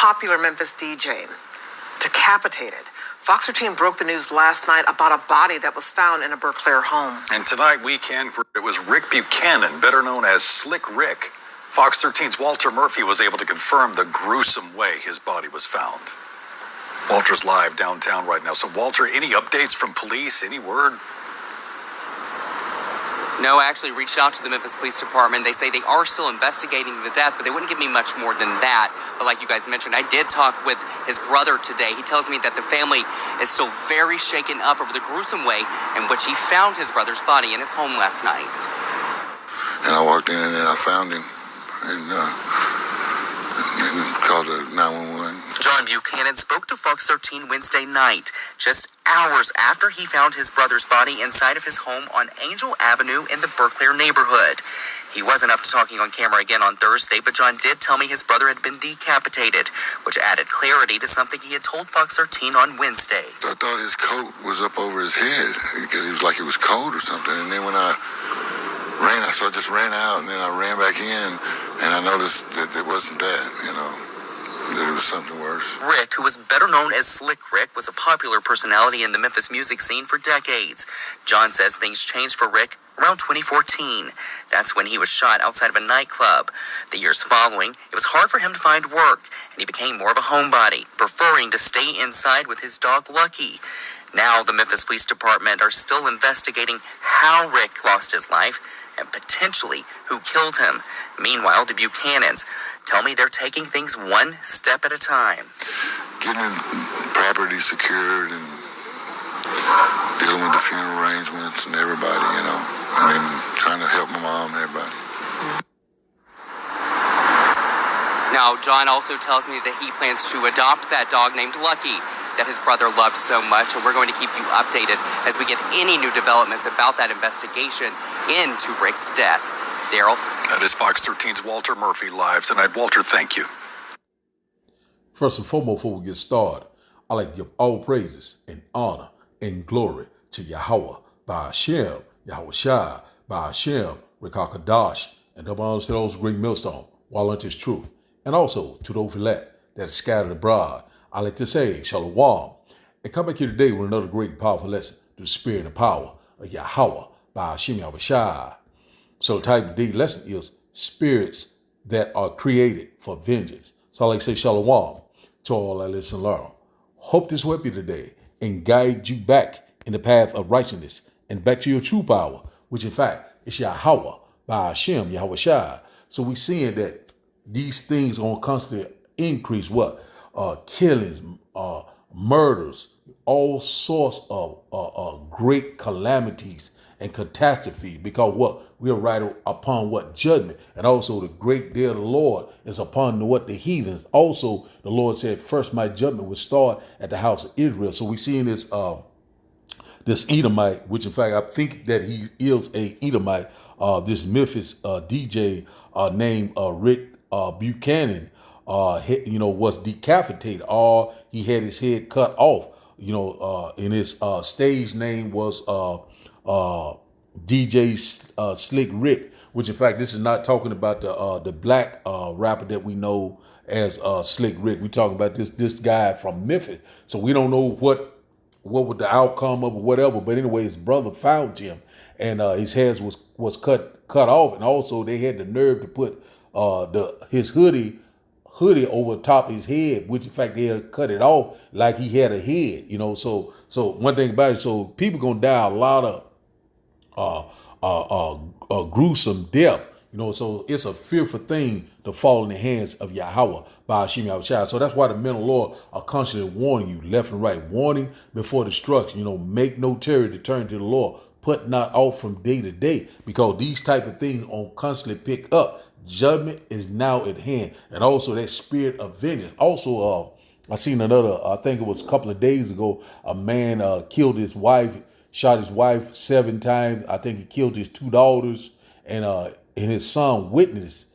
popular Memphis DJ, decapitated. Fox 13 broke the news last night about a body that was found in a Berkeley home. And tonight we can prove it was Rick Buchanan, better known as Slick Rick. Fox 13's Walter Murphy was able to confirm the gruesome way his body was found. Walter's live downtown right now. So Walter, any updates from police? Any word? No, I actually reached out to the Memphis Police Department. They say they are still investigating the death, but they wouldn't give me much more than that. But like you guys mentioned, I did talk with his brother today. He tells me that the family is still very shaken up over the gruesome way in which he found his brother's body in his home last night. And I walked in and I found him and called 911. John Buchanan spoke to Fox 13 Wednesday night, just hours after he found his brother's body inside of his home on Angel Avenue in the Berkeley neighborhood. He wasn't up to talking on camera again on Thursday, but John did tell me his brother had been decapitated, which added clarity to something he had told Fox 13 on Wednesday. I thought his coat was up over his head because he was like he was cold or something. And then when I just ran out, and then I ran back in, and I noticed that it wasn't that, that it was something worse. Rick, who was better known as Slick Rick, was a popular personality in the Memphis music scene for decades. John says things changed for Rick around 2014. That's when he was shot outside of a nightclub. The years following, it was hard for him to find work, and he became more of a homebody, preferring to stay inside with his dog Lucky. Now, the Memphis Police Department are still investigating how Rick lost his life and potentially who killed him. Meanwhile, the Buchanans tell me they're taking things one step at a time. Getting property secured and dealing with the funeral arrangements and everybody, and then trying to help my mom and everybody. Now, John also tells me that he plans to adopt that dog named Lucky that his brother loved so much, and we're going to keep you updated as we get any new developments about that investigation into Rick's death. Daryl? That is Fox 13's Walter Murphy live tonight. Walter, thank you. First and foremost, before we get started, I'd like to give all praises and honor and glory to Yahweh, by Hashem, Yahweh Shai, by Hashem, Rekakadash, and double honors to those great millstone, while unto his truth, and also to those elect that are scattered abroad. I like to say, Shalom, and come back here today with another great and powerful lesson to the spirit and power of Yahweh by Hashem Yahweh Shai. So the title of today's lesson is Spirits That Are Created for Vengeance. So I like to say Shalom to all that listen and learn. Hope this will help you today and guide you back in the path of righteousness and back to your true power, which in fact is Yahweh by Hashem Yahweh Shai. So we're seeing that these things are going to constantly increase what? Killings, murders, all sorts of great calamities and catastrophe, because what? We are right upon what? Judgment. And also the great day of the Lord is upon the heathens. Also, the Lord said, first my judgment would start at the house of Israel. So we seeing this this Edomite, which in fact I think that he is a Edomite, this Memphis DJ named Rick Buchanan, was decapitated. He had his head cut off. And his stage name was DJ Slick Rick, which in fact this is not talking about the black rapper that we know as Slick Rick. We're talking about this guy from Memphis. So we don't know what was the outcome of or whatever. But anyway, his brother found him, and his head was cut off, and also they had the nerve to put his hoodie over top of his head, which in fact they had cut it off like he had a head, So one thing about it, so people gonna die a lot of gruesome death, So it's a fearful thing to fall in the hands of Yahweh by Hashem Yahweh Shai. So that's why the men of the Lord are constantly warning you left and right, warning before destruction. Make no terror to turn to the Lord. Put not off from day to day, because these type of things on constantly pick up. Judgment is now at hand, and also that spirit of vengeance. Also, I seen another. I think it was a couple of days ago. A man killed his wife, shot his wife 7 times. I think he killed his 2 daughters, and his son had witnessed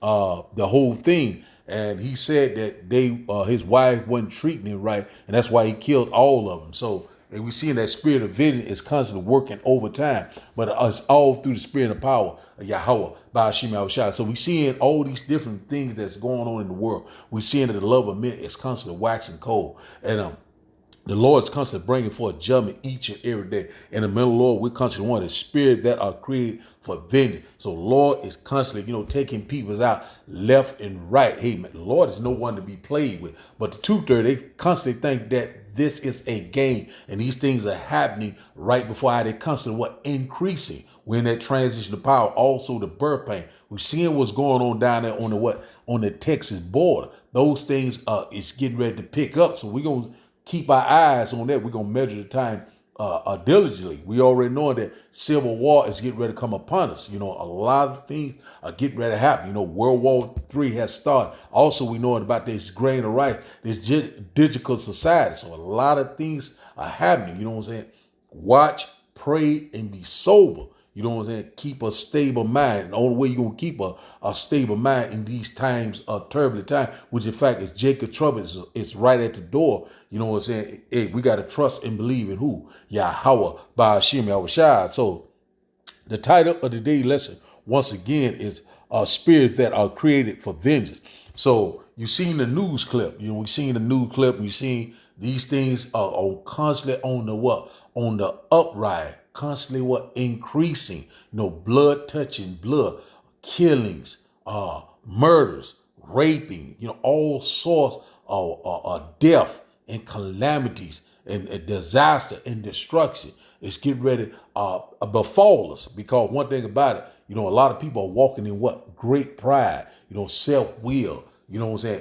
the whole thing. And he said that his wife wasn't treating him right, and that's why he killed all of them. So And we see that spirit of vision is constantly working overtime. But it's all through the spirit of power of Yahweh by Hashem Yahushua. So we seeing all these different things that's going on in the world. We seeing that the love of men is constantly waxing cold. And the Lord is constantly bringing forth judgment each and every day. In the middle, Lord, we're constantly wanting the spirit that are created for vengeance. So the Lord is constantly, taking peoples out left and right. Hey, man, the Lord is no one to be played with. But the truth there, they constantly think that this is a game and these things are happening right before how they constantly increasing. We're in that transition of power. Also the birth pain. We're seeing what's going on down there on the Texas border. Those things is getting ready to pick up. So we're going to keep our eyes on that. We're going to measure the time diligently. We already know that civil war is getting ready to come upon us. A lot of things are getting ready to happen. World War III has started. Also, we know about this grain of rice, this digital society. So a lot of things are happening. You know what I'm saying? Watch, pray, and be sober. You know what I'm saying? Keep a stable mind. And the only way you're going to keep a stable mind in these times of turbulent time, which in fact is Jacob trouble is right at the door. You know what I'm saying? Hey, we got to trust and believe in who? Yahweh by Hashem Yahushua. So the title of the day lesson, once again, is spirits that are created for vengeance. So you seen the news clip. We seen the news clip. And you seen these things are constantly on the what? On the uprise. Constantly increasing, blood touching blood, killings, murders, raping, all sorts of death and calamities and disaster and destruction. It's getting ready befall us, because one thing about it, a lot of people are walking in great pride, self-will,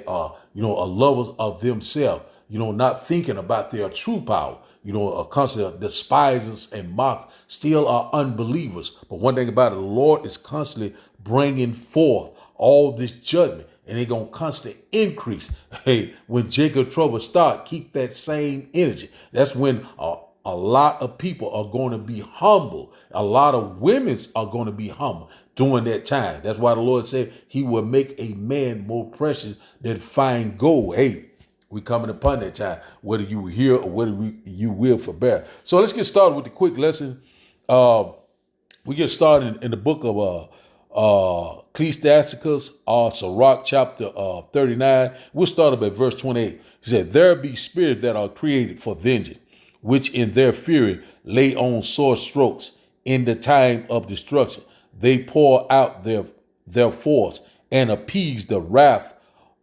are lovers of themselves, not thinking about their true power. Constantly despisers and mock, still are unbelievers. But one thing about it, the Lord is constantly bringing forth all this judgment, and they're going to constantly increase. Hey, when Jacob trouble start, keep that same energy. That's when a lot of people are going to be humble. A lot of women are going to be humble during that time. That's why the Lord said he will make a man more precious than fine gold. Hey, we coming upon that time, whether you were here or whether you will forbear. So let's get started with the quick lesson. We get started in the book of Ecclesiasticus, Sirach, chapter 39. We'll start up at verse 28. He said, "There be spirits that are created for vengeance, which in their fury lay on sore strokes. In the time of destruction, they pour out their force and appease the wrath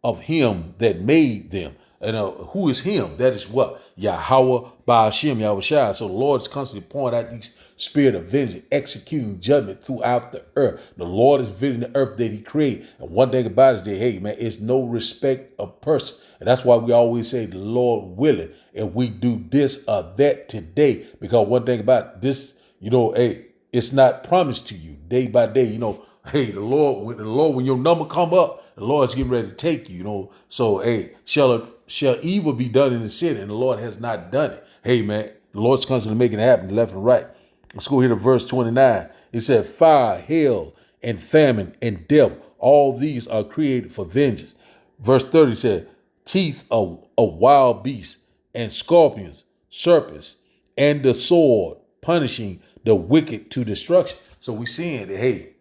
of him that made them." And who is him? That is what? Yahweh by Hashem Yahushua. So the Lord is constantly pouring out these spirit of vengeance, executing judgment throughout the earth. The Lord is visiting the earth that he created. And one thing about it is that, hey, man, it's no respect of person. And that's why we always say the Lord willing. And we do this or that today. Because one thing about this, hey, it's not promised to you day by day. Hey, the Lord, when your number come up, the Lord's getting ready to take you, So, hey, shall evil be done in the city? And the Lord has not done it. Hey, man, the Lord's constantly making it happen left and right. Let's go here to verse 29. It said, "Fire, hail, and famine, and death, all these are created for vengeance." Verse 30 said, "Teeth of wild beasts, and scorpions, serpents, and the sword, punishing the wicked to destruction." So we're seeing that, hey,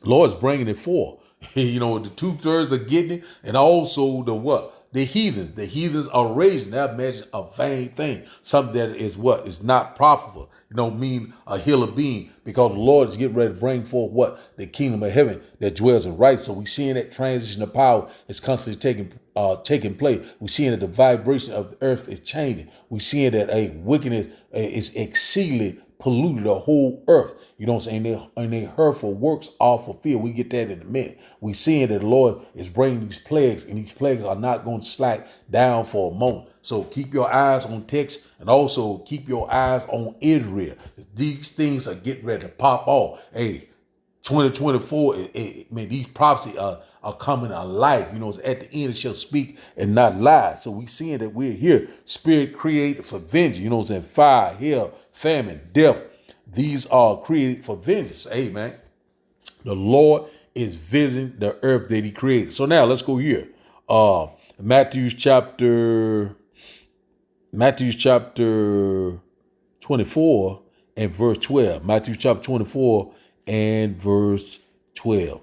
Lord's bringing it forth. The 2/3 are getting it, and also the what? The heathens. The heathens are raising. That measure a vain thing. Something that is what? Is not profitable. Mean a hill of being, because the Lord is getting ready to bring forth what? The kingdom of heaven that dwells in right. So we seeing that transition of power is constantly taking place. We're seeing that the vibration of the earth is changing. We're seeing that wickedness is exceedingly polluted the whole earth. You know what I'm saying? And their hurtful works are fulfilled. We get that in a minute. We seeing that the Lord is bringing these plagues, and these plagues are not going to slack down for a moment. So keep your eyes on text, and also keep your eyes on Israel. These things are getting ready to pop off. Hey, 2024, man, these prophecies are coming alive. At the end it shall speak and not lie. So we seeing that we're here, spirit created for vengeance. Fire, hell, famine, death. These are created for vengeance. Hey, man, the Lord is visiting the earth that he created. So now let's go here. Matthew chapter 24 and verse 12. Matthew chapter 24 and verse 12.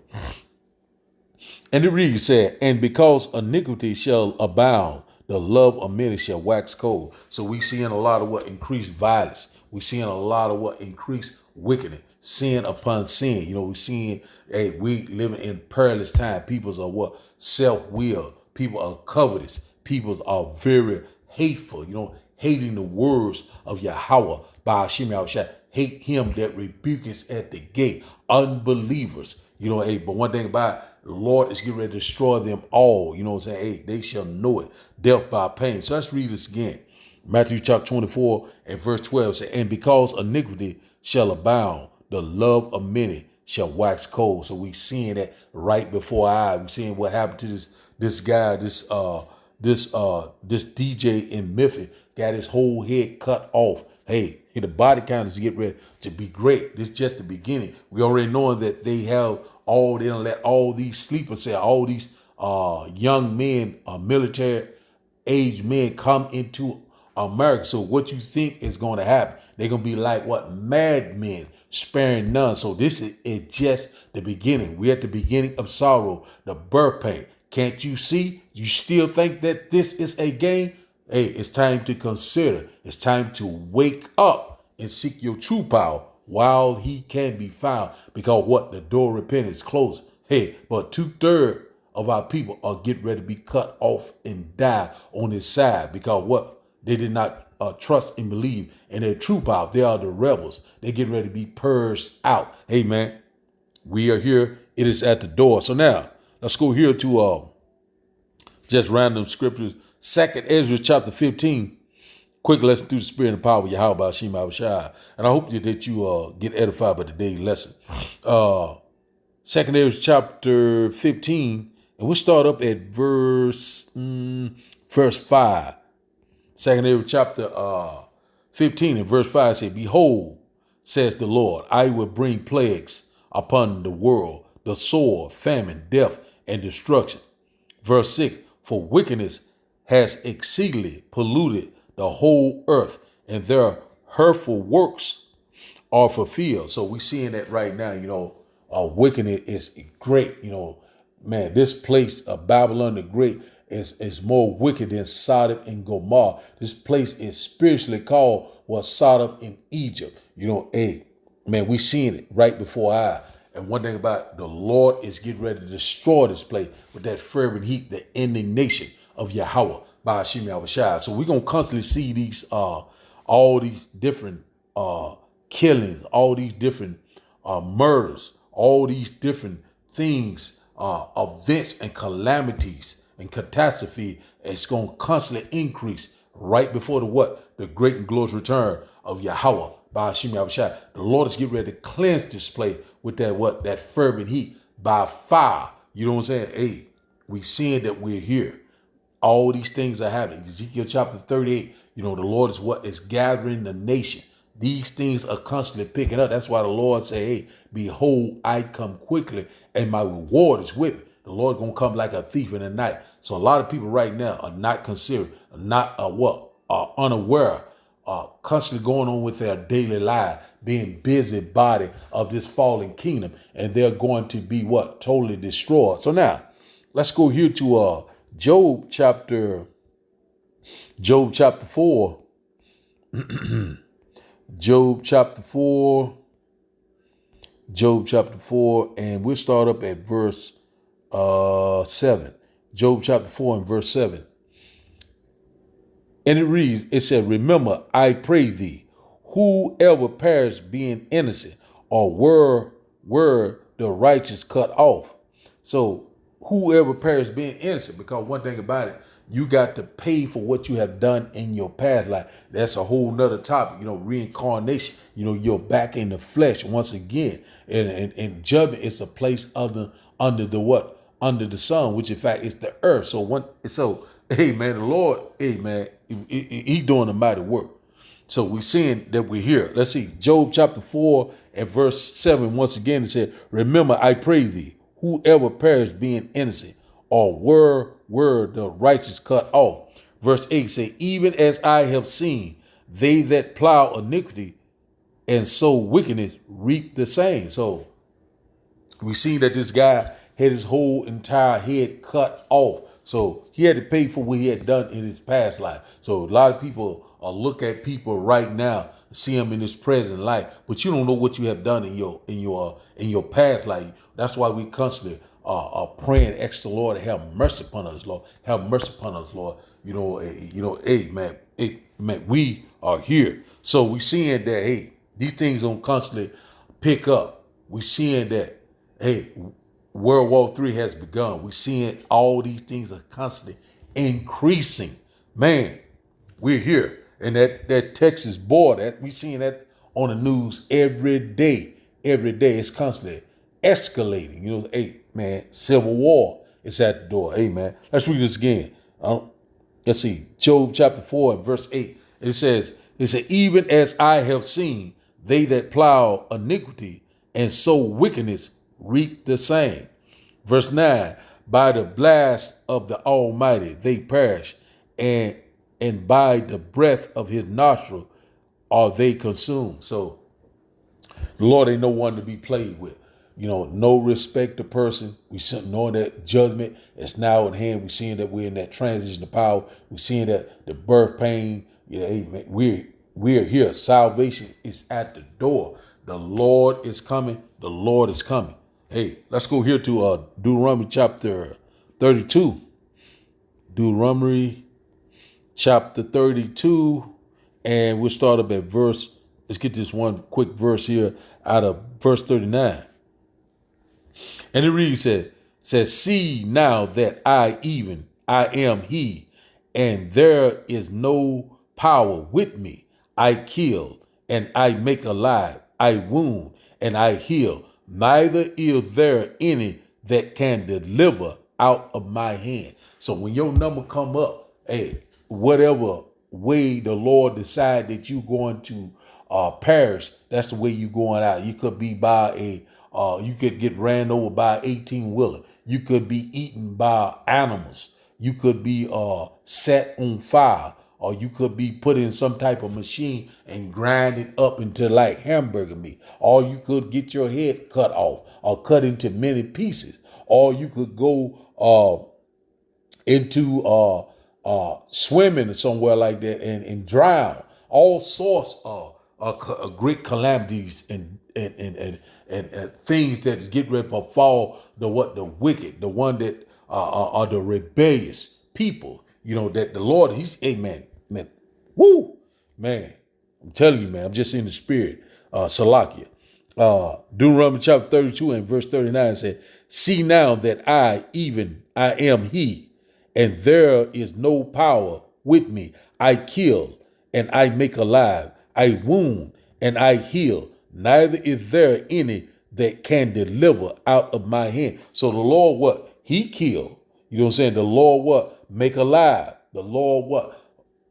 And it reads, said, and because iniquity shall abound, the love of many shall wax cold. So we seeing a lot of what increased violence. We seeing a lot of what increased wickedness, sin upon sin. You know, we seeing, hey, we living in perilous time. Peoples are what? Self-willed. People are covetous. People are very hateful. You know, hating the words of Yahweh by Hashem Yahushua. Hate him that rebukes at the gate. Unbelievers. You know, hey, but one thing about it, the Lord is getting ready to destroy them all. You know what I'm saying? Hey, they shall know it. Death by pain. So let's read this again. Matthew chapter 24 and verse 12 says, and because iniquity shall abound, the love of many shall wax cold. So we seeing that right before our eyes. We seeing what happened to this guy, this DJ in Memphis, got his whole head cut off. Hey, the body count is getting ready to be great. This is just the beginning. We already knowing that they don't let all these sleepers say all these young men, military age men come into America. So what you think is going to happen? They're going to be like what? Madmen, sparing none. So this is just the beginning. We're at the beginning of sorrow, the birth pain. Can't you see? You still think that this is a game? Hey, it's time to consider. It's time to wake up and seek your true power while he can be found. Because what? The door of repentance is closed. Hey, but 2/3 of our people are getting ready to be cut off and die on this side. Because what? They did not trust and believe in their true power. They are the rebels. They're getting ready to be purged out. Hey, man, we are here. It is at the door. So now, let's go here to just random scriptures. 2nd Ezra chapter 15. Quick lesson through the spirit and power of Yahweh by Hashem Yahushua. And I hope that you get edified by today's lesson. 2nd Ezra chapter 15. And we'll start up at verse 5. 2nd Ezra chapter 15 and verse 5 say, behold, says the Lord, I will bring plagues upon the world, the sword, famine, death, and destruction. Verse 6, for wickedness has exceedingly polluted the whole earth, and their hurtful works are fulfilled. So we seeing that right now, you know, wickedness is great. You know, man, this place of Babylon the Great is more wicked than Sodom and Gomorrah. This place is spiritually called what Sodom in Egypt. You know, hey, man, we seeing it right before our eyes. And one thing about the Lord is getting ready to destroy this place with that fervent heat, the indignation of Yahweh by Hashem Yahushua. So we're going to constantly see these, all these different killings, all these different murders, all these different things, events and calamities and catastrophe. It's going to constantly increase right before the what? The great and glorious return of Yahweh by Hashem Yahushua. The Lord is getting ready to cleanse this place with that what? That fervent heat by fire. You know what I'm saying? Hey, we seeing that we're here. All these things are happening. Ezekiel chapter 38, you know, the Lord is what is gathering the nation. These things are constantly picking up. That's why the Lord say, hey, behold, I come quickly and my reward is with me. The Lord going to come like a thief in the night. So a lot of people right now are not considered, are unaware, constantly going on with their daily life, being busybody of this fallen kingdom. And they're going to be what? Totally destroyed. So now let's go here to Job chapter 4. Job chapter 4, and we'll start up at verse 7. Job chapter 4 and verse 7. And it reads, it said, remember, I pray thee, whoever perished being innocent, or were the righteous cut off. So whoever perished being innocent, because one thing about it, you got to pay for what you have done in your past life. That's a whole nother topic, you know, reincarnation. You know, you're back in the flesh once again. And judgment is a place under the what? Under the sun, which in fact is the earth. So hey man, the Lord, hey man, he doing a mighty work. So we're seeing that we're here. Let's see, Job chapter 4 and verse 7, once again, it said, remember, I pray thee, whoever perished being innocent, or were the righteous cut off. Verse 8 say, even as I have seen, they that plow iniquity and sow wickedness reap the same. So we seen that this guy had his whole entire head cut off. So he had to pay for what he had done in his past life. So a lot of people look at people right now, see him in his present life, but you don't know what you have done in your past life. That's why we constantly praying, ask the Lord to have mercy upon us, Lord. Have mercy upon us, Lord. Hey man, we are here. So we seeing that, hey, these things don't constantly pick up. We seeing that, hey, World War III has begun. We seeing all these things are constantly increasing. Man, we're here. And that Texas border, we seeing that on the news every day. Every day it's constantly escalating. Hey, man, civil war is at the door. Hey, man, let's read this again. Let's see, Job chapter 4 and verse 8. It says, even as I have seen, they that plow iniquity and sow wickedness reap the same. Verse 9, by the blast of the Almighty they perish, and by the breath of his nostril are they consumed. So the Lord ain't no one to be played with. No respect to person. We knowing that judgment is now at hand. We seeing that we're in that transition of power. We seeing that the birth pain. We're here. Salvation is at the door. The Lord is coming. The Lord is coming. Hey, let's go here to Deuteronomy chapter 32. Deuteronomy chapter 32, and we'll start up at verse. Let's get this one quick verse here out of verse 39. And it reads, says, see now that I am he, and there is no power with me. I kill, and I make alive. I wound, and I heal. Neither is there any that can deliver out of my hand. So when your number come up, hey, whatever way the Lord decide that you going to perish, that's the way you going out. You could be by you could get ran over by an 18-wheeler. You could be eaten by animals. You could be set on fire, or you could be put in some type of machine and grind it up into like hamburger meat. Or you could get your head cut off or cut into many pieces. Or you could go into swimming or somewhere like that and drown. All sorts of great calamities and things that get ready to fall the wicked, the one that are the rebellious people. That the Lord, he's, amen, man, woo, man. I'm telling you, man, I'm just in the spirit. Salakia. Deuteronomy chapter 32 and verse 39 said, see now that I am he, and there is no power with me. I kill, and I make alive. I wound, and I heal. Neither is there any that can deliver out of my hand. So the Lord, what? He killed. You know what I'm saying? The Lord, what? Make alive. The Lord, what?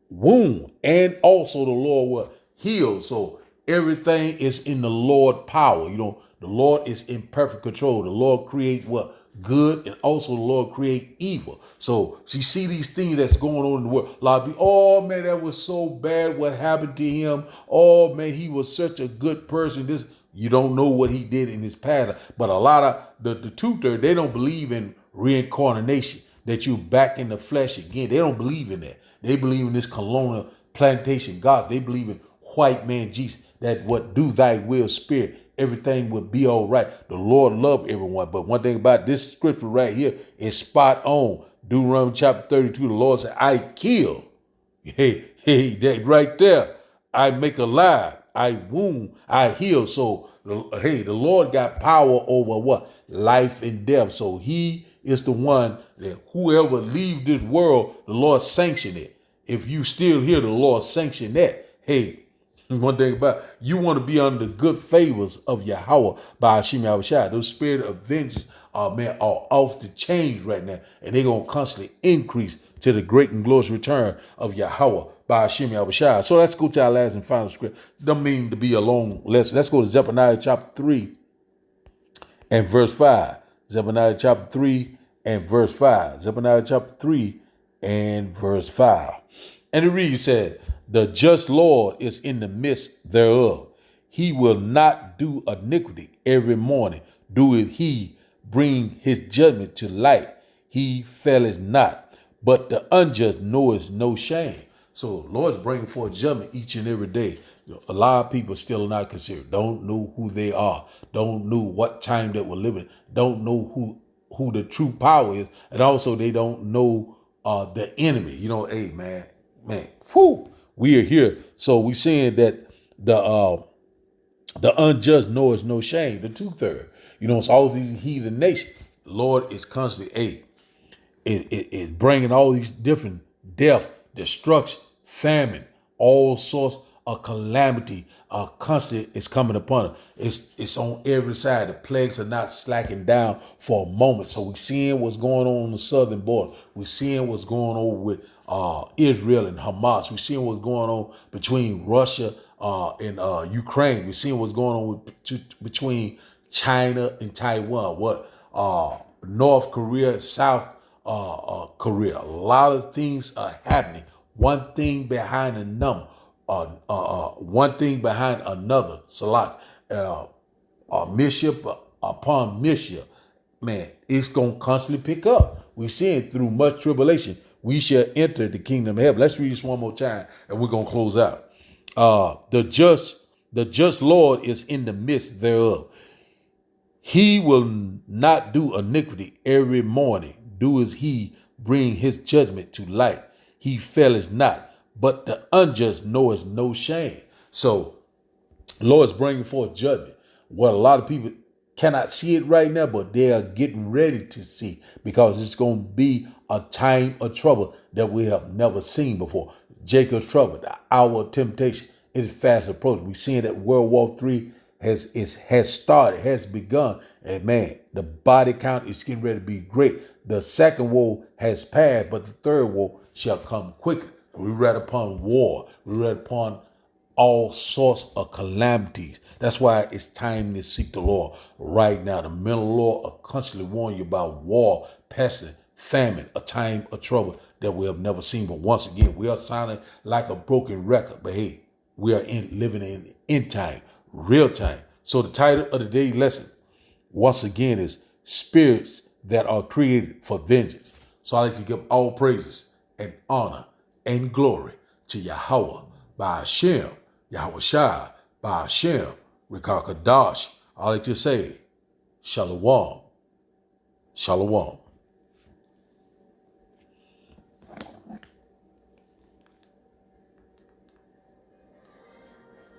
Wound. And also the Lord, what? Heal. So everything is in the Lord power. The Lord is in perfect control. The Lord create what? Good, and also the Lord create evil. So you see these things that's going on in the world. A lot of people, oh man, that was so bad. What happened to him? Oh man, he was such a good person. You don't know what he did in his past. But a lot of the two-thirds, they don't believe in reincarnation, that you back in the flesh again. They don't believe in that. They believe in this colonial plantation God. They believe in white man Jesus, that what do thy will spirit, everything will be all right. The Lord love everyone. But one thing about this scripture right here is spot on. Deuteronomy chapter 32, the Lord said, I kill. Hey, that right there. I make alive. I wound. I heal. So, the Lord got power over what? Life and death. So he is the one that whoever leaves this world, the Lord sanction it. If you still here, the Lord sanction that. Hey, one thing about you want to be under the good favors of Yahweh by Hashem Yahushua. Those spirit of vengeance are off the change right now, and they're going to constantly increase to the great and glorious return of Yahweh by Hashem Yahushua. So let's go to our last and final script. Don't mean to be a long lesson. Let's go to Zephaniah chapter 3 and verse 5. Zephaniah chapter 3 and verse 5. Zephaniah chapter 3 and verse 5. And it reads, said, The just Lord is in the midst thereof. He will not do iniquity every morning. Doeth he bring his judgment to light. He faileth not, but the unjust knoweth no shame. So Lord's bringing forth judgment each and every day. A lot of people still not considered, don't know who they are, don't know what time that we're living, don't know who the true power is, and also they don't know the enemy. Hey man, whoo, we are here. So we seeing that the unjust knoweth no shame. The 2/3, it's all these heathen nations. The Lord is constantly is bringing all these different death, destruction, famine, all sorts of calamity constant is coming upon us. It's on every side. The plagues are not slacking down for a moment. So we're seeing what's going on the southern border. We're seeing what's going on with Israel and Hamas. We're seeing what's going on between Russia and Ukraine. We're seeing what's going on between China and Taiwan. North Korea, South Korea. A lot of things are happening. One thing behind another. One thing behind another. Salat. Mission upon mission. Man, it's going to constantly pick up. We see it through much tribulation. We shall enter the kingdom of heaven. Let's read this one more time and we're going to close out. The just Lord is in the midst thereof. He will not do iniquity every morning. Do as he bring his judgment to light. He faileth not, but the unjust knoweth no shame. So, Lord's bringing forth judgment. What a lot of people cannot see it right now, but they are getting ready to see, because it's going to be a time of trouble that we have never seen before. Jacob's trouble, the hour of temptation, it is fast approaching. We're seeing that World War III has started, has begun. And man, the body count is getting ready to be great. The second war has passed, but the third war shall come quicker. We read upon war. We read upon all sorts of calamities. That's why it's time to seek the Lord right now. The men of the Lord are constantly warning you about war, pestilence, famine, a time of trouble that we have never seen. But once again, we are sounding like a broken record. But hey, we are living in end time, real time. So the title of the day's lesson, once again, is Spirits That Are Created for Vengeance. So I like to give all praises and honor and glory to Yahweh, by Hashem, Yahweh Shai, by Hashem, Rekah Kadash. I like to say, Shalom, Shalom.